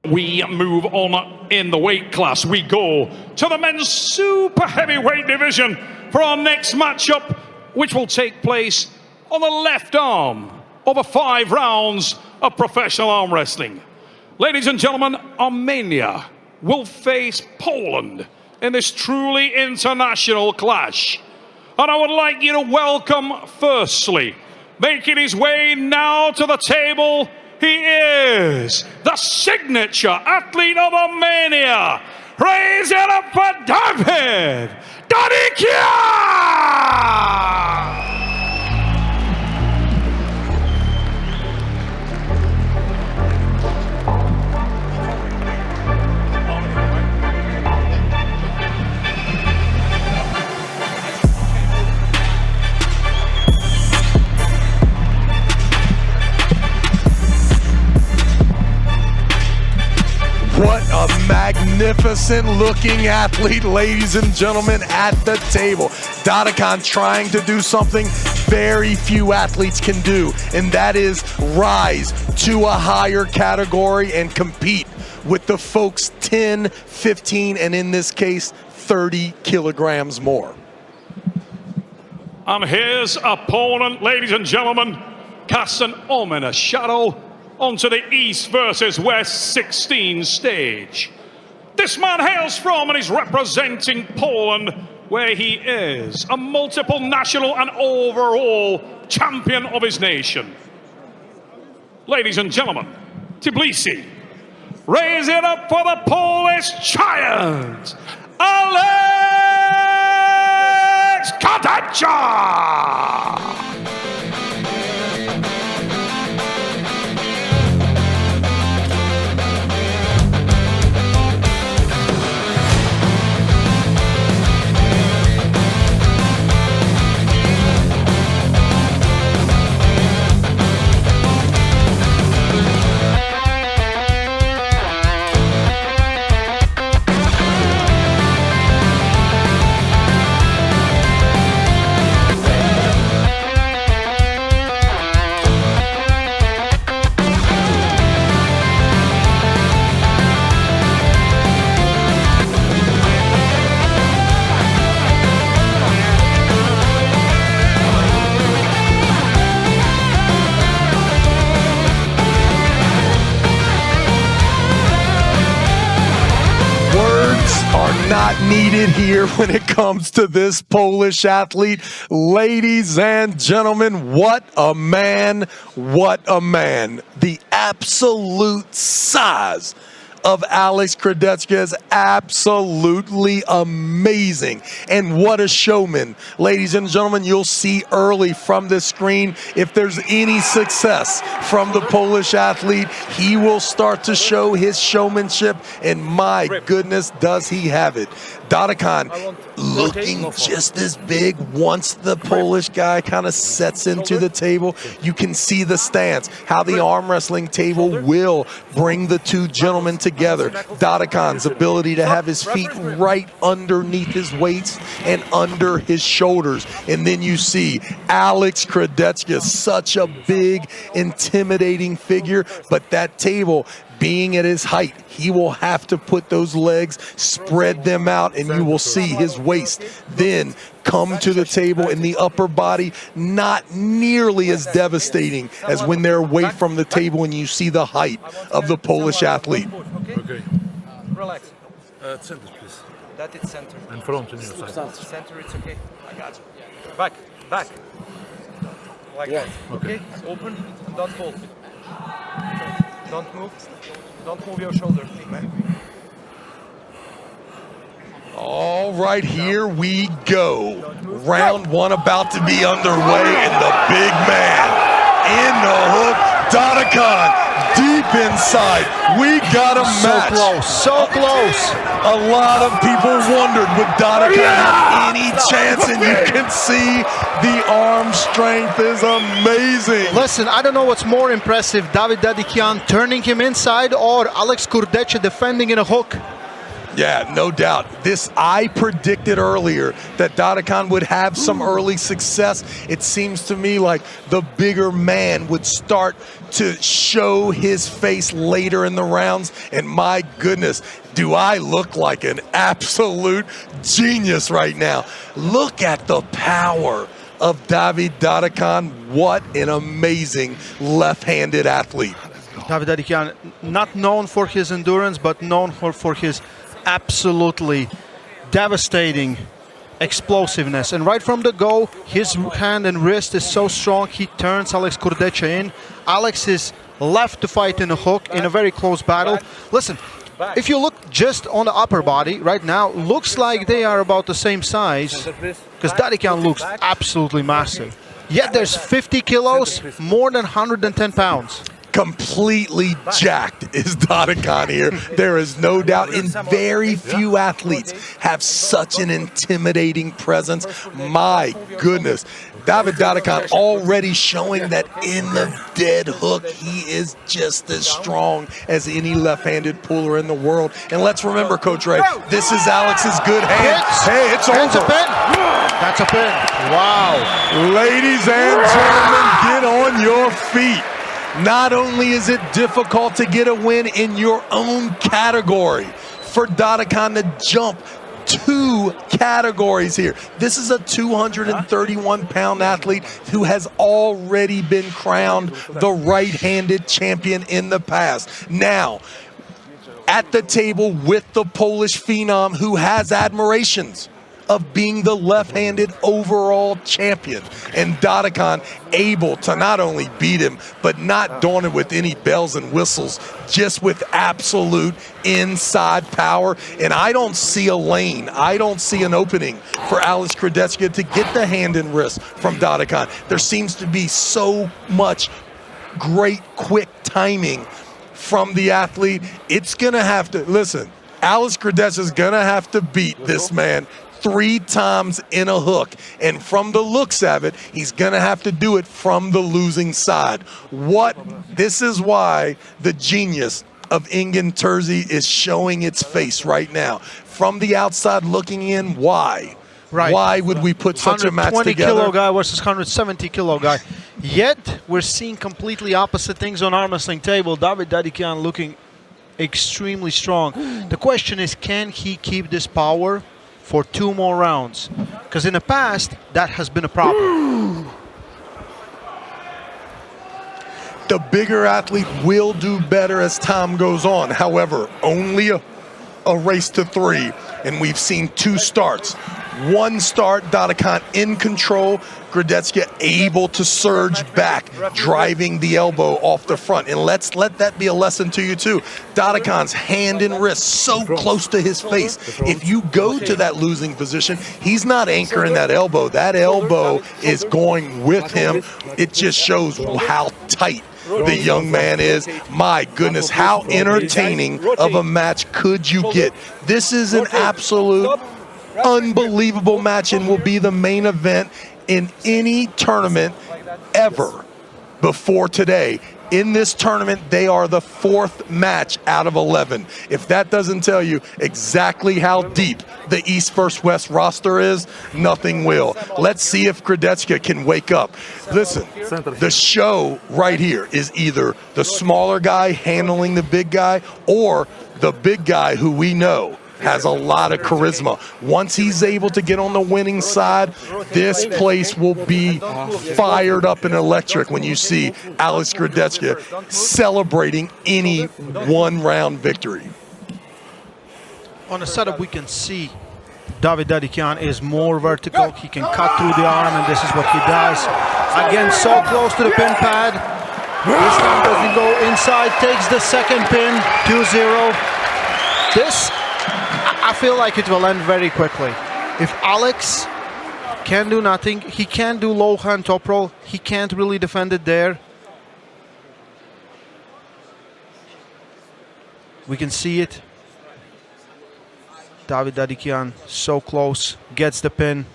We move on in the weight class. We go to the men's super heavyweight division for our next matchup, which will take place on the left arm over 5 rounds of professional arm wrestling. Ladies and gentlemen, Armenia will face Poland in this truly international clash. And I would like you to welcome, firstly, making his way now to the table, he is the signature athlete of Armenia. Raise it up for David Dadikyan! What a magnificent looking athlete, ladies and gentlemen, at the table. Dadikyan trying to do something very few athletes can do, and that is rise to a higher category and compete with the folks 10, 15, and in this case, 30 kilograms more. And his opponent, ladies and gentlemen, casts an ominous shadow onto the East versus West 16 stage. This man hails from and is representing Poland, where he is a multiple national and overall champion of his nation. Ladies and gentlemen, Tbilisi, raise it up for the Polish giant, Kurdecha! Not needed here when it comes to this Polish athlete. Ladies and gentlemen, what a man, what a man. The absolute size of Alex Kurdecha is absolutely amazing. And what a showman. Ladies and gentlemen, you'll see early from this screen, if there's any success from the Polish athlete, he will start to show his showmanship, and my goodness, does he have it. Dadikyan looking just as big once the Polish guy kind of sets into the table. You can see the stance, how the arm wrestling table will bring the two gentlemen together. Dadikyan's ability to have his feet right underneath his weights and under his shoulders. And then you see Alex Kurdecha, such a big, intimidating figure, but that table being at his height, he will have to put those legs, spread them out, and you will see his waist then come to the table, in the upper body not nearly as devastating as when they're away from the table and you see the height of the Polish athlete. Okay. Relax. Center, please. That is center. And front on your side. Center, it's okay. I got you. Back, back. Like that. Okay? Open and don't hold. Don't move. Don't move your shoulder. All right, here we go. Round one about to be underway, and the big man in the hook. Dadikyan deep inside. We got a match. So close, so close. A lot of people wondered, would Dadikyan have any chance? And you can see the arm strength is amazing. Listen, I don't know what's more impressive, David Dadikyan turning him inside or Alex Kurdecha defending in a hook. Yeah, no doubt. I predicted earlier that Dadikyan would have some early success. It seems to me like the bigger man would start to show his face later in the rounds. And my goodness, do I look like an absolute genius right now. Look at the power of David Dadikyan. What an amazing left-handed athlete. David Dadikyan, not known for his endurance, but known for his absolutely devastating explosiveness. And right from the go, his hand and wrist is so strong, he turns Alex Kurdecha in. Alex is left to fight in a hook in a very close battle. Listen, if you look just on the upper body right now, looks like they are about the same size, because Dadikyan looks absolutely massive. Yet there's 50 kilos, more than 110 pounds. Completely jacked is Dadikyan here. There is no doubt. And very few athletes have such an intimidating presence. My goodness. David Dadikyan already showing that in the dead hook, he is just as strong as any left-handed puller in the world. And let's remember, Coach Ray, this is Alex's good hand. Hey, it's That's over. a pin. That's a pin. Wow. Ladies and gentlemen, get on your feet. Not only is it difficult to get a win in your own category, for Dadikyan to jump 2 categories here. This is a 231-pound athlete who has already been crowned the right-handed champion in the past. Now, at the table with the Polish phenom who has admirations of being the left-handed overall champion, and Dadikyan able to not only beat him, but not daunted with any bells and whistles, just with absolute inside power. And I don't see a lane, I don't see an opening for Alex Kurdecha to get the hand and wrist from Dadikyan. There seems to be so much great quick timing from the athlete. It's gonna have to, listen, Alex Kurdecha is gonna have to beat this man 3 times in a hook, and from the looks of it, he's gonna have to do it from the losing side. This is why the genius of Engin Terzi is showing its face right now. From the outside looking in, why? Right. Why would we put such a match together? 120 kilo guy versus 170 kilo guy. Yet we're seeing completely opposite things on arm wrestling table. David Dadikyan looking extremely strong. The question is, can he keep this power for 2 more rounds? Because in the past, that has been a problem. The bigger athlete will do better as time goes on. However, only a race to 3, and we've seen 2 starts. 1 start, Dadikyan in control, Kurdecha able to surge back, driving the elbow off the front. And let's let that be a lesson to you too. Dadikyan's hand and wrist so close to his face. If you go to that losing position, he's not anchoring that elbow. That elbow is going with him. It just shows how tight the young man is. My goodness, how entertaining of a match could you get? This is an absolute unbelievable match and will be the main event in any tournament ever before today. In this tournament, they are the 4th match out of 11. If that doesn't tell you exactly how deep the East vs. West roster is, nothing will. Let's see if Kurdecha can wake up. Listen, the show right here is either the smaller guy handling the big guy, or the big guy who we know has a lot of charisma. Once he's able to get on the winning side, this place will be fired up and electric when you see Alex Kurdecha celebrating any 1-round victory. On the setup, we can see David Dadikyan is more vertical. He can cut through the arm, and this is what he does. Again, so close to the pin pad. This time doesn't go inside, takes the second pin, 2-0. This, I feel like it will end very quickly. If Alex can do nothing, he can't do low hand top roll, he can't really defend it there. We can see it. David Dadikyan so close, gets the pin.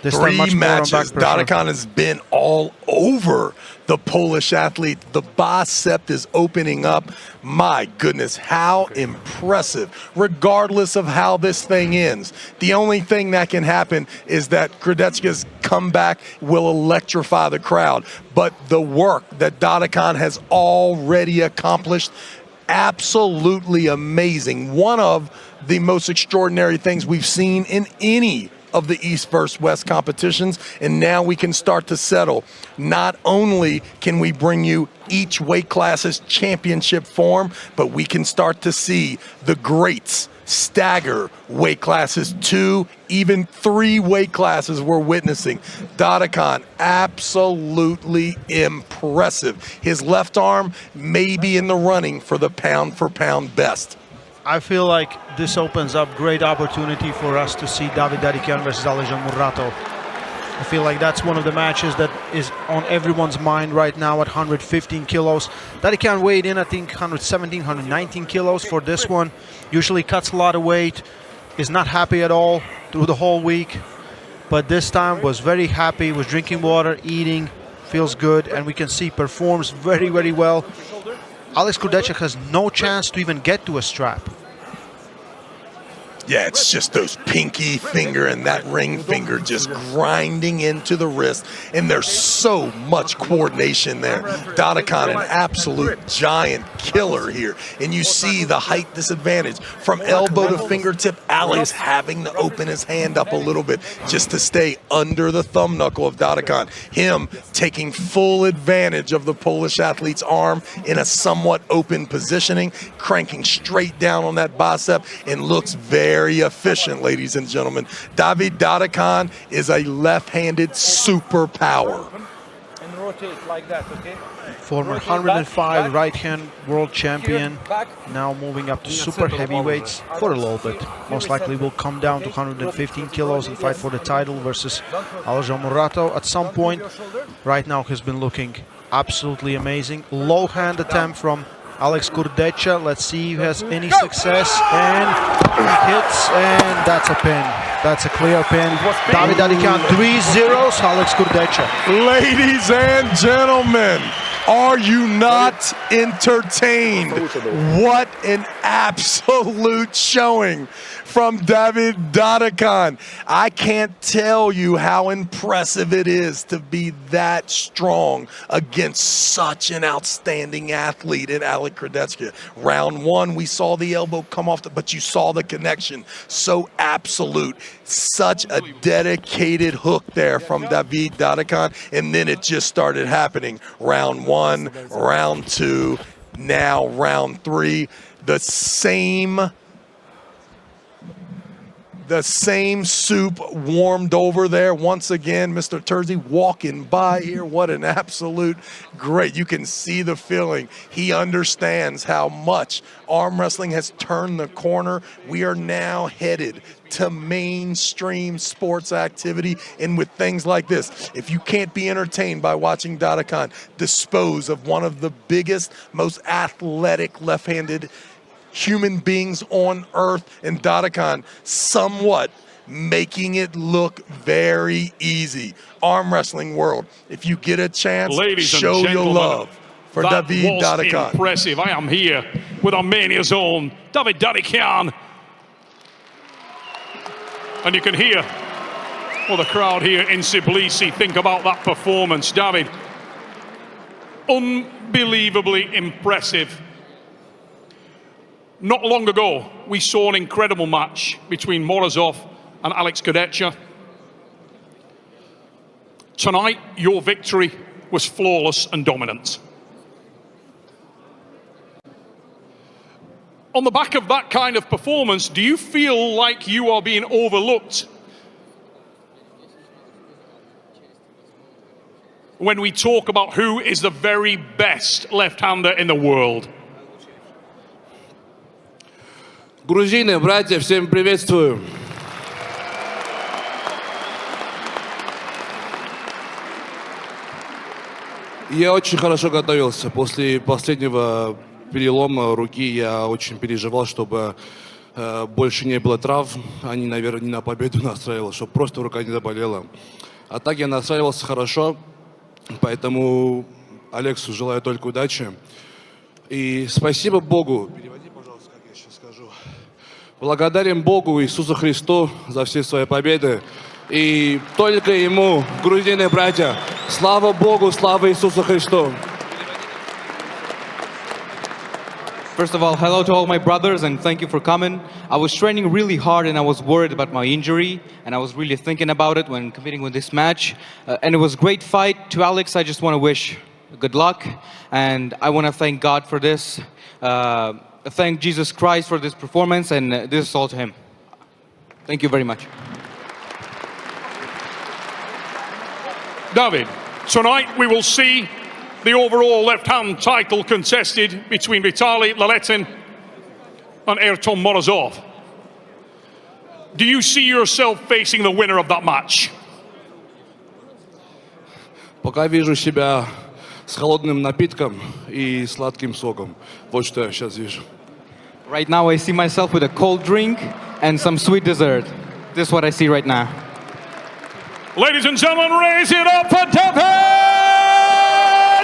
This time 3 much more on matches. back pressure. Dadikyan has been all over the Polish athlete. The bicep is opening up. My goodness, how impressive. Regardless of how this thing ends, the only thing that can happen is that Kurdecha's comeback will electrify the crowd. But the work that Dadikyan has already accomplished, absolutely amazing. One of the most extraordinary things we've seen in any of the East versus West competitions, and now we can start to settle. Not only can we bring you each weight class's championship form, but we can start to see the greats stagger weight classes. 2, even 3 weight classes we're witnessing. Dadikyan, absolutely impressive. His left arm may be in the running for the pound-for-pound best. I feel like this opens up great opportunity for us to see David Dadikyan versus Alexandre Murato. I feel like that's one of the matches that is on everyone's mind right now at 115 kilos. Dadikyan weighed in, I think, 117, 119 kilos for this one. Usually cuts a lot of weight, is not happy at all through the whole week. But this time was very happy, was drinking water, eating, feels good, and we can see performs very, very well. Alex Kurdecha has no chance to even get to a strap. Yeah, it's just those pinky finger and that ring finger just grinding into the wrist, and there's so much coordination there. Dadikyan, an absolute giant killer here, and you see the height disadvantage. From elbow to fingertip, Alex having to open his hand up a little bit just to stay under the thumb knuckle of Dadikyan. Him taking full advantage of the Polish athlete's arm in a somewhat open positioning, cranking straight down on that bicep, and looks very efficient, ladies and gentlemen. David Dadikyan is a left-handed superpower. And rotate like that, okay? Former 105 right-hand world champion, now moving up to super heavyweights for a little bit. Most likely will come down to 115 kilos and fight for the title versus Alexandre Murato at some point. Right now he's been looking absolutely amazing. Low hand attempt from Alex Kurdecha. Let's see if he has any success, and he hits, and that's a pin. That's a clear pin. David Dadikyan 3-0, Alex Kurdecha. Ladies and gentlemen, are you not entertained? What an absolute showing from David Dadikyan. I can't tell you how impressive it is to be that strong against such an outstanding athlete in Alex Kurdecha. Round 1, we saw the elbow come off, but you saw the connection. So absolute. Such a dedicated hook there from David Dadikyan, and then it just started happening. Round 1, round 2, now round 3. The same soup warmed over there. Once again, Mr. Terzi walking by here. What an absolute great. You can see the feeling. He understands how much arm wrestling has turned the corner. We are now headed to mainstream sports activity, and with things like this, if you can't be entertained by watching Dadikyan dispose of one of the biggest, most athletic left-handed human beings on earth, and Dadikyan somewhat making it look very easy. Arm wrestling world, if you get a chance, ladies show and your gentlemen, love for that David was Dadikyan. impressive. I am here with Armenia's own David Dadikyan. And you can hear, well, the crowd here in Tbilisi think about that performance. David, unbelievably impressive. Not long ago, we saw an incredible match between Morozov and Alex Kurdecha. Tonight, your victory was flawless and dominant. On the back of that kind of performance, do you feel like you are being overlooked when we talk about who is the very best left-hander in the world? Грузины, братья, всем приветствую. Я очень хорошо готовился. После последнего перелома руки я очень переживал, чтобы больше не было травм, они, наверное, не на победу настраивались, чтобы просто рука не заболела. А так я настраивался хорошо, поэтому Алексу желаю только удачи. И спасибо Богу. Переводи, пожалуйста, как я сейчас скажу. Благодарим Богу Иисусу Христу за все свои победы. И только Ему, грузины, братья, слава Богу, слава Иисусу Христу. First of all, hello to all my brothers and thank you for coming. I was training really hard and I was worried about my injury and I was really thinking about it when competing with this match. And it was a great fight. To Alex, I just want to wish good luck and I want to thank God for this. Thank Jesus Christ for this performance and this is all to Him. Thank you very much. David, tonight we will see the overall left-hand title contested between Vitaly Laletin and Airton Morozov. Do you see yourself facing the winner of that match? Пока вижу себя с холодным напитком и сладким соком. Вот что я сейчас вижу. Right now I see myself with a cold drink and some sweet dessert. This is what I see right now. Ladies and gentlemen, raise it up for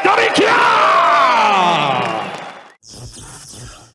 Dadikyan!